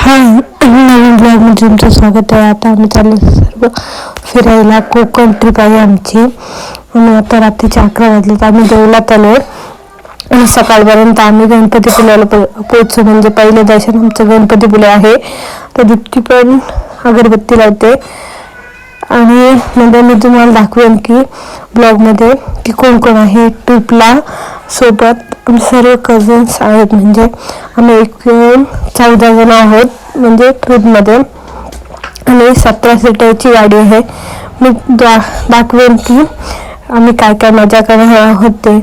हाय, नवीन ब्लॉगमध्ये तुमचं स्वागत आहे. आता आम्ही चाललो सर्व फिरायला. कोकण ट्रिप आहे आमची. आणि आता रात्रीचे 11 वाजलेत. आम्ही देवळात आलो आणि सकाळपर्यंत आम्ही गणपतीपुळ्याला पोहोचू. म्हणजे पहिलं दर्शन आमचं गणपतीपुळे आहे. तर दीप्ती पण अगरबत्ती लावते आणि नंतर मी तुम्हाला दाखवेन की ब्लॉगमध्ये की कोण कोण आहे ट्रिपला सोबत. आम्ही सर्व कझन्स आहेत, म्हणजे आम्ही एक 14 जण आहोत म्हणजे ट्रिपमध्ये. आणि 17 सीटरची गाडी आहे. मी दाखवेन की आम्ही काय काय मजा करणार आहोत ते.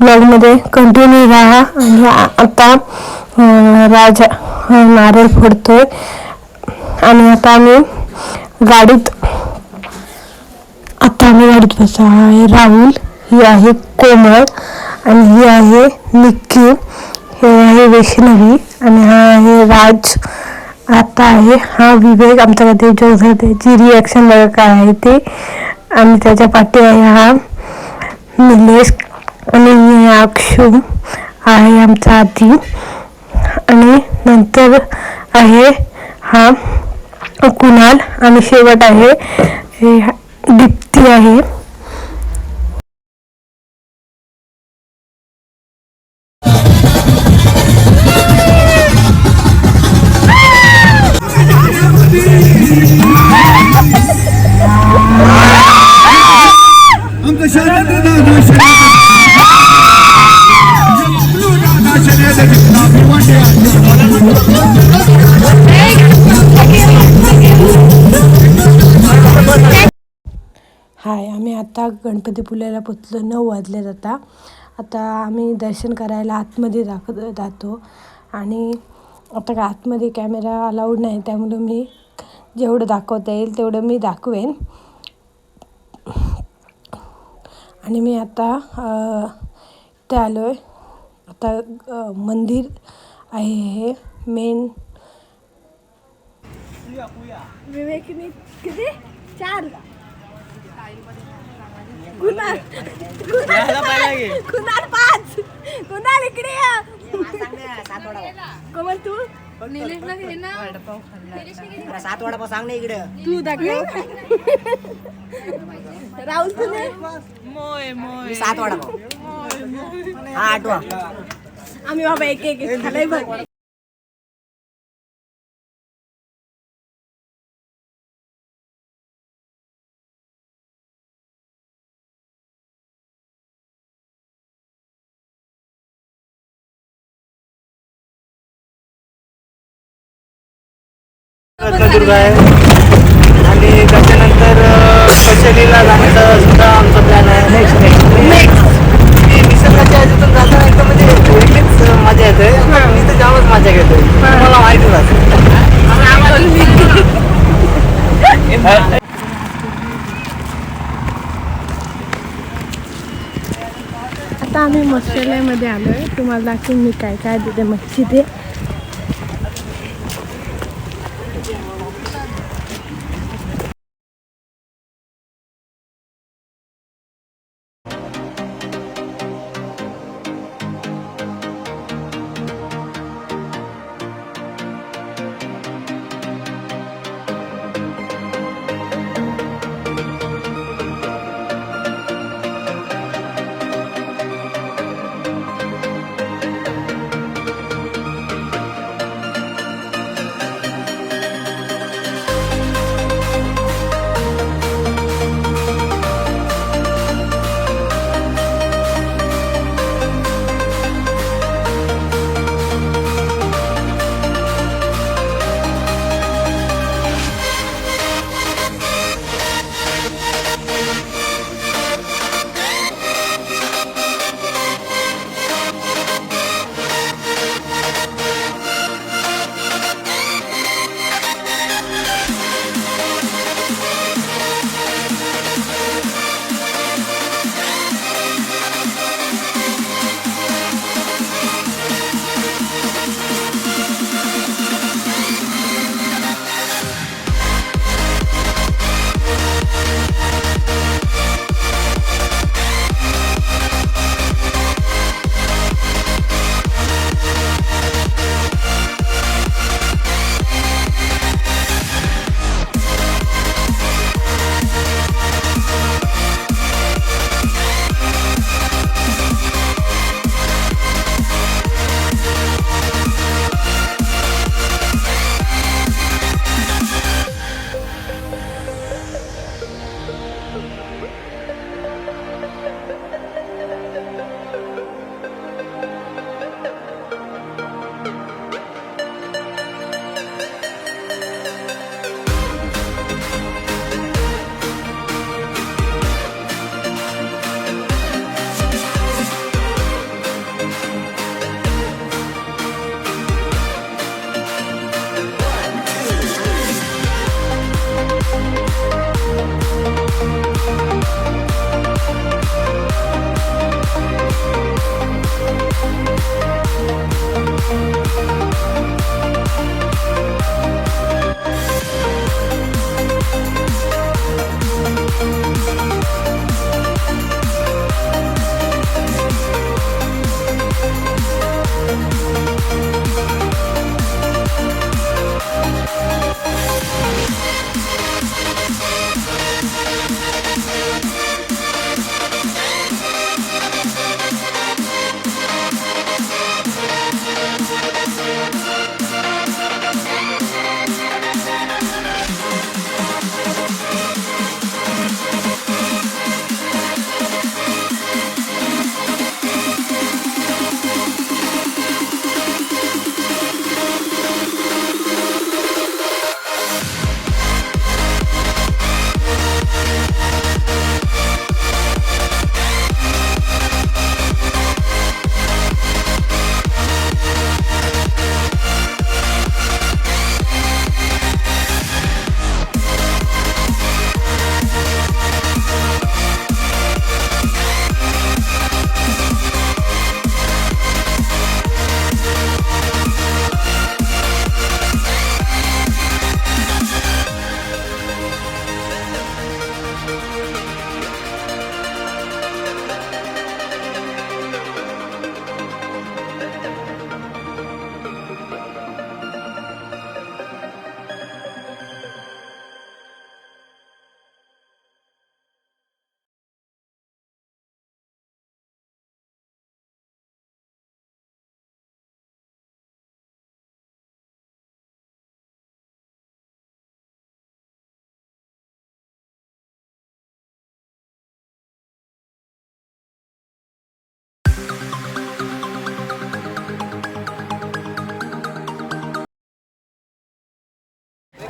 ब्लॉगमध्ये कंटिन्यू राहा. आणि आता राजा नारळ फोडतोय आणि आता आम्ही गाडीत बसा आहे. राहुल, ही आहे कोमल आणि ही आहे निक्की, हे आहे वैष्णवी आणि हा आहे राज. आता आहे हा विवेक. आमच्याकडे जो त्याची रिॲक्शन बघा काय आहे ते. आणि त्याच्या पाठी आहे हा निलेश आणि ही अक्षू आहे आमचा आधी. आणि नंतर आहे हा कुणाल आणि शेवट आहे दीप्ती आहे. हाय, आम्ही आता गणपतीपुळ्याला पोचलो. 9 वाजले. आता आम्ही दर्शन करायला आतमध्ये जातो. आणि आता आतमध्ये कॅमेरा अलाउड नाही, त्यामुळे मी जेवढं दाखवता येईल तेवढं मी दाखवेन. आणि मी आता इथे आलो आहे. आता मंदिर आहे हे मेन. विवेकनी किती 4 कुणाल 5 कुणाल इकडे या. कोमल तू निलेशला घे ना. वडापाव खाल्ला. 7 वडापाव सांग ना इकडे. तू दाखव. राहुल तुने मोय मोय 7 वडापाव. हा 8वा. आम्ही बाबा एक खाल्लाय बघ. रत्नदुर्ग आहे. आणि त्याच्यानंतर कशेलीला जाण्याचा सुद्धा आमचा प्लॅन आहे. नेक्स्ट निसर्गाच्या ह्याच्यातून जाताना एकदम म्हणजे वेगळीच मजा येते. मी तर जामच मजा घेतोय, मला माहितीच असेल. आता आम्ही मत्स्यालयामध्ये आलो आहे. तुम्हाला दाखवून मी काय काय तिथे मच्छी ते.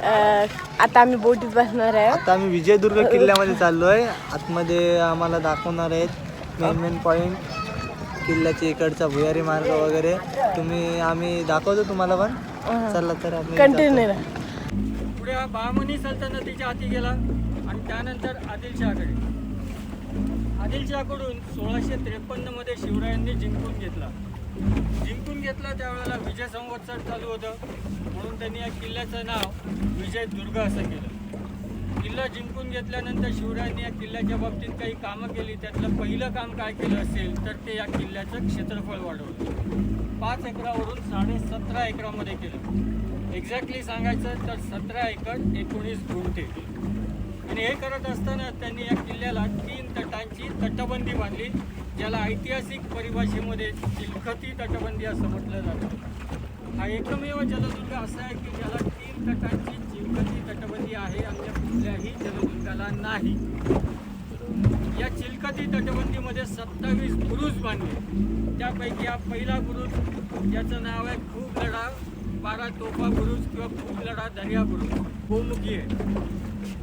आता आम्ही बोटीत बसणार आहे. आता आम्ही विजयदुर्ग किल्ल्यामध्ये चाललोय. आतमध्ये आम्हाला दाखवणार आहेत मेन पॉईंट, किल्ल्याच्या इकडचा भुयारी मार्ग वगैरे. आम्ही दाखवतो तुम्हाला पण. चला तर आम्ही कंटिन्यू पुढे हा बहामनी सल्तनतीच्या हाती गेला आणि त्यानंतर आदिलशहाकडे. आदिलशहाकडून 1653 मध्ये शिवरायांनी जिंकून घेतला त्यावेळेला विजय संवत्सर चालू होतं, म्हणून त्यांनी या किल्ल्याचं नाव विजयदुर्ग असं केलं. किल्ला जिंकून घेतल्यानंतर शिवरायांनी या किल्ल्याच्या बाबतीत काही कामं केली. त्यातलं पहिलं काम काय केलं असेल तर ते या किल्ल्याचं क्षेत्रफळ वाढवलं. 5 एकरावरून 17.5 एकरामध्ये केलं. एक्झॅक्टली सांगायचं तर 17 एकर 19 गुंठे. आणि हे करत असताना त्यांनी या किल्ल्याला 3 तटांची तटबंदी बांधली, ज्याला ऐतिहासिक परिभाषेमध्ये चिलखती तटबंदी असं म्हटलं जातं. हा एकमेव जलदुर्ग असा आहे की ज्याला 3 तटांची चिलखती तटबंदी आहे. अन्य कुठल्याही जलदुर्गाला नाही. या चिलखती तटबंदीमध्ये 27 बुरुज बांधले. त्यापैकी हा पहिला बुरुज, ज्याचं नाव आहे खूप लढा 12 तोफा बुरुज किंवा खूप लढा दर्या बुरुज. गोमुखी आहे.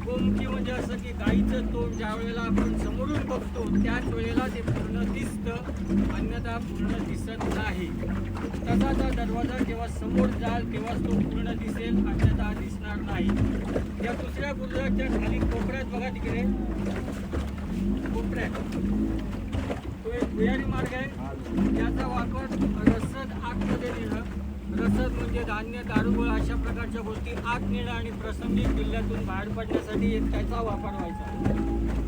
गोमुखी म्हणजे असं की गाईचं तोंड ज्या वेळेला आपण समोरून बघतो त्याच वेळेला ते पूर्ण दिसतं, अन्यथा पूर्ण दिसत नाही. तसाच हा दरवाजा जेव्हा समोर जाल तेव्हाच तो पूर्ण दिसेल, अन्यथा दिसणार नाही. या दुसऱ्या बुरुजाच्या खाली कोपऱ्यात बघा, तिकडे कोपऱ्यात तो एक भुयारी मार्ग आहे. याचा वापर रसद आतमध्ये नेणं, रसद म्हणजे धान्य, दारूगोळा अशा प्रकारच्या गोष्टी आत नेणं आणि प्रसंगी किल्ल्यातून बाहेर पडण्यासाठी त्याचा वापर व्हायचा.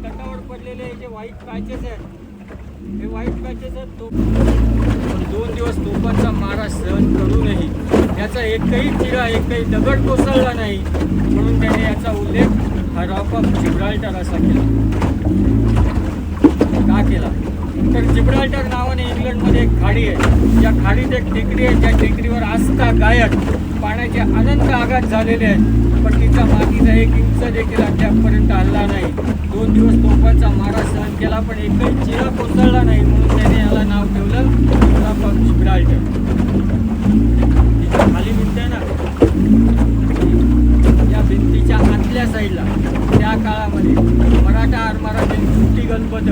तटावर पडलेले हे जे व्हाईट पॅचेस आहेत, हे व्हाईट पॅचेस आहेत. 2 दिवस तोफांचा मारा सहन करूनही याचा एकही चिरा, एकही दगड कोसळला नाही, म्हणून त्याने याचा उल्लेख रॉक ऑफ जिब्राल्टर असा केला. का केला तर जिब्राल्टर नावाने इंग्लंडमध्ये एक खाडी आहे. या खाडीत एक टेकडी आहे, ज्या टेकडीवर आस्था गायक पाण्याचे अनंत आघात झालेले आहेत, पण तिचा मातीचा 1 इंच देखील अद्यापपर्यंत हल्ला नाही. 2 दिवस तोफांचा मारा सहन केला, पण एकही चिरा कोसळला नाही, म्हणून त्याने याला नाव ठेवलं रॉक ऑफ जिब्राल्टर. तिच्या खाली भिंत आहे ना, या भिंतीच्या आतल्या साईडला त्या काळामध्ये मराठा आरमाराचे सुट्टी गणपत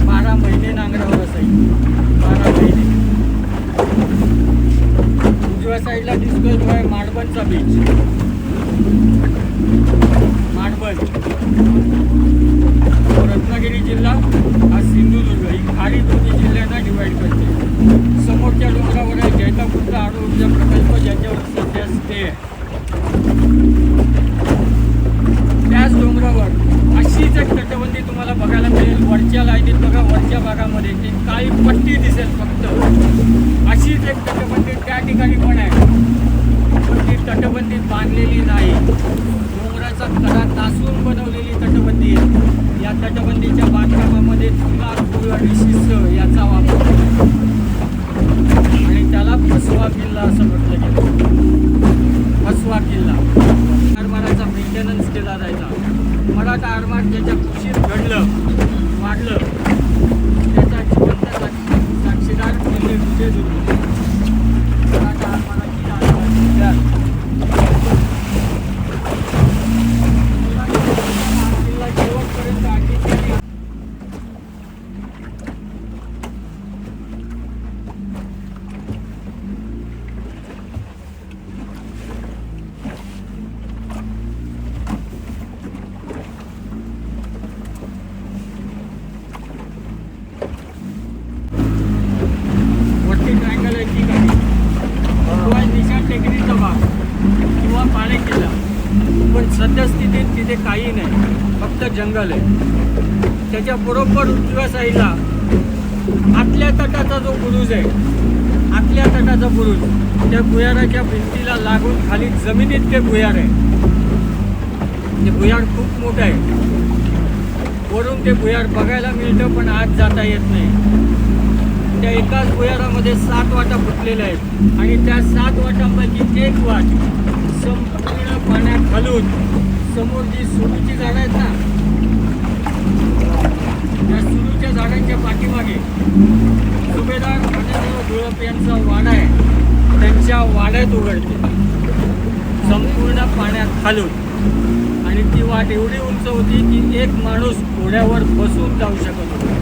12 महिने नांगरावर असायचे. 12 महिने. उजव्या साईडला दिसतोय तो आहे माडबनचा बीच. माडबन रत्नागिरी जिल्हा हा सिंधुदुर्ग, ही खाडी दोन्ही जिल्ह्यांना डिवाइड करते. समोरच्या डोंगरावर आहे जैतापूरचा अणु ऊर्जा प्रकल्प, ज्याच्यावर सध्या स्टे आहे. त्याच डोंगरावर अशीच एक तटबंदी तुम्हाला बघायला मिळेल. वरच्या लाईनीत बघा, वरच्या भागामध्ये एक काळी पट्टी दिसेल फक्त. अशीच एक तटबंदी त्या ठिकाणी पण आहे, पण ती तटबंदी बांधलेली नाही. डोंगराचा कडा तासून बनवलेली तटबंदी आहे. या तटबंदीच्या बांधकामामध्ये चुना, गुळ आणि शिस याचा वापर होतो आणि त्याला फसवा किल्ला असं म्हटलं गेलं. फसवा किल्ला. आरमाराचा मेंटेनन्स केला जायचा. मराठा आरमार ज्याच्या कुशीत घडलं, वाढलं, त्याचा जिवंत साक्षीदार किल्ले विजयदुर्ग. मराठा आरमाराची किल्ला शेवटपर्यंत आखीत टेकडीचा भाग किंवा पाणी किल्ला. पण सद्यस्थितीत तिथे काही नाही, फक्त जंगल आहे. त्याच्या बरोबर उजव्या साईडला आतल्या तटाचा जो बुरुज आहे, आतल्या तटाचा बुरुज, त्या भुयाराच्या भिंतीला लागून खाली जमिनीत ते भुयार आहे. ते भुयार खूप मोठं आहे. वरून ते भुयार बघायला मिळतं, पण आत जाता येत नाही. त्या एकाच भुयारामध्ये 7 वाटा फुटलेल्या आहेत आणि त्या 7 वाटांपैकी एक वाट संपूर्ण पाण्यात घालून समोर जी सुरूची झाडं आहेत ना, त्या सुरूच्या झाडांच्या पाठीमागे सुभेदार धुळप यांचा वाडा आहे, त्यांच्या वाड्यात उघडते. संपूर्ण पाण्यात खालून. आणि ती वाट एवढी उंच होती की एक माणूस घोड्यावर बसून जाऊ शकत होता.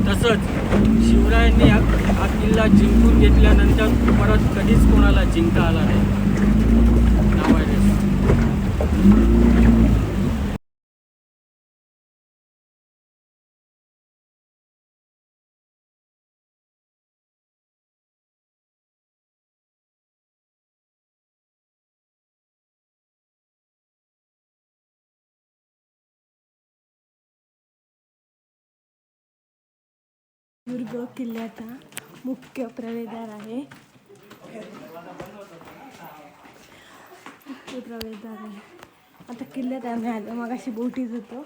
तसंच शिवरायांनी हा किल्ला जिंकून घेतल्यानंतर परत कधीच कोणाला जिंकता आला नाही. नाव आहे दुर्ग किल्ल्याचा मुख्य प्रवेशद्वार आहे. मुख्य प्रवेशद्वार आहे. आता किल्ल्यात आम्ही आलो, मग अशी बोटीत होतो.